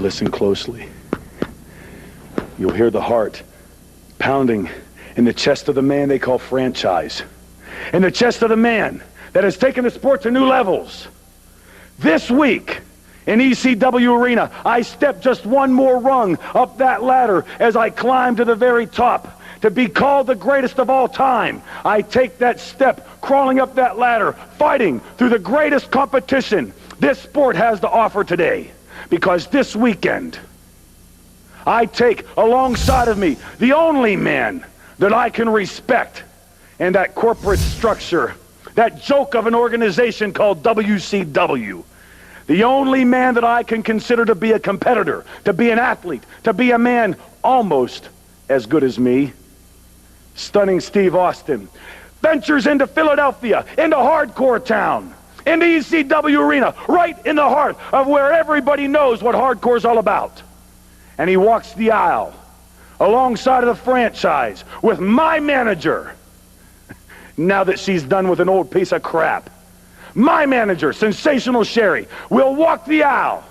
listen closely, you'll hear the heart pounding in the chest of the man they call franchise, in the chest of the man that has taken the sport to new levels. This week in ECW Arena, I stepped just one more rung up that ladder as I climbed to the very top. To be called the greatest of all time, I take that step, crawling up that ladder, fighting through the greatest competition this sport has to offer today. Because this weekend, I take alongside of me the only man that I can respect in that corporate structure, that joke of an organization called WCW. The only man that I can consider to be a competitor, to be an athlete, to be a man almost as good as me. Stunning Steve Austin ventures into Philadelphia, into hardcore town, into ECW Arena, right in the heart of where everybody knows what hardcore's all about. And he walks the aisle alongside of the franchise with my manager, now that she's done with an old piece of crap. My manager, Sensational Sherry, will walk the aisle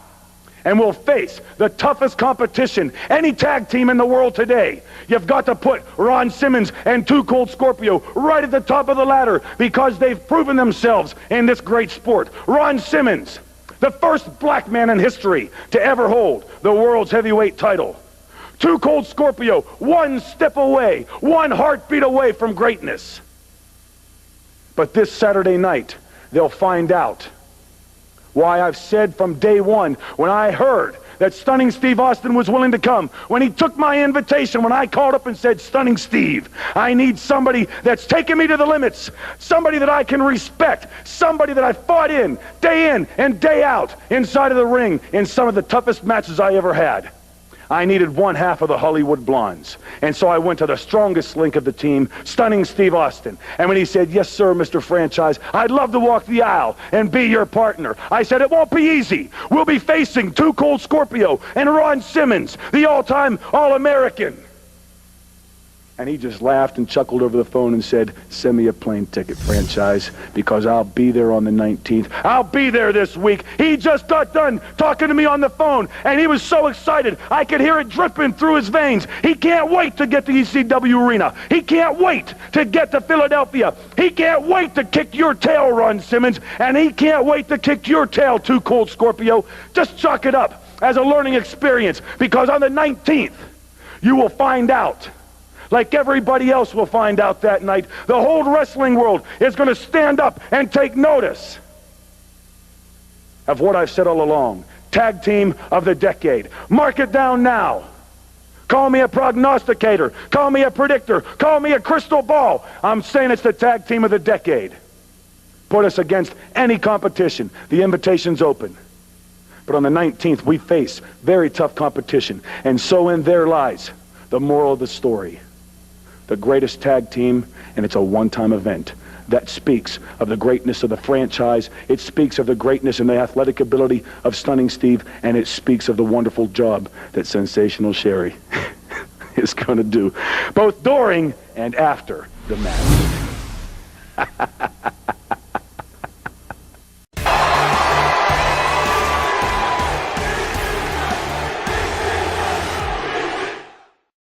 and will face the toughest competition any tag team in the world today. You've got to put Ron Simmons and Too Cold Scorpio right at the top of the ladder because they've proven themselves in this great sport. Ron Simmons, the first black man in history to ever hold the world's heavyweight title. Too Cold Scorpio, one step away, one heartbeat away from greatness. But this Saturday night, they'll find out why I've said from day one, when I heard that Stunning Steve Austin was willing to come, when he took my invitation, when I called up and said, Stunning Steve, I need somebody that's taken me to the limits, somebody that I can respect, somebody that I fought in and day out, inside of the ring, in some of the toughest matches I ever had. I needed one half of the Hollywood Blondes. And so I went to the strongest link of the team, Stunning Steve Austin. And when he said, yes, sir, Mr. Franchise, I'd love to walk the aisle and be your partner, I said, it won't be easy. We'll be facing Too Cold Scorpio and Ron Simmons, the all-time All-American. And he just laughed and chuckled over the phone and said, send me a plane ticket, Franchise, because I'll be there on the 19th. I'll be there this week. He just got done talking to me on the phone, and he was so excited. I could hear it dripping through his veins. He can't wait to get to ECW Arena. He can't wait to get to Philadelphia. He can't wait to kick your tail, Ron Simmons, and he can't wait to kick your tail, Too Cold Scorpio. Just chalk it up as a learning experience, because on the 19th, you will find out, like everybody else will find out that night, the whole wrestling world is going to stand up and take notice of what I've said all along. Tag team of the decade. Mark it down now. Call me a prognosticator. Call me a predictor. Call me a crystal ball. I'm saying it's the tag team of the decade. Put us against any competition. The invitation's open. But on the 19th, we face very tough competition. And so in there lies the moral of the story. The greatest tag team, and it's a one-time event. That speaks of the greatness of the franchise. It speaks of the greatness and the athletic ability of Stunning Steve, and it speaks of the wonderful job that Sensational Sherry is going to do, both during and after the match.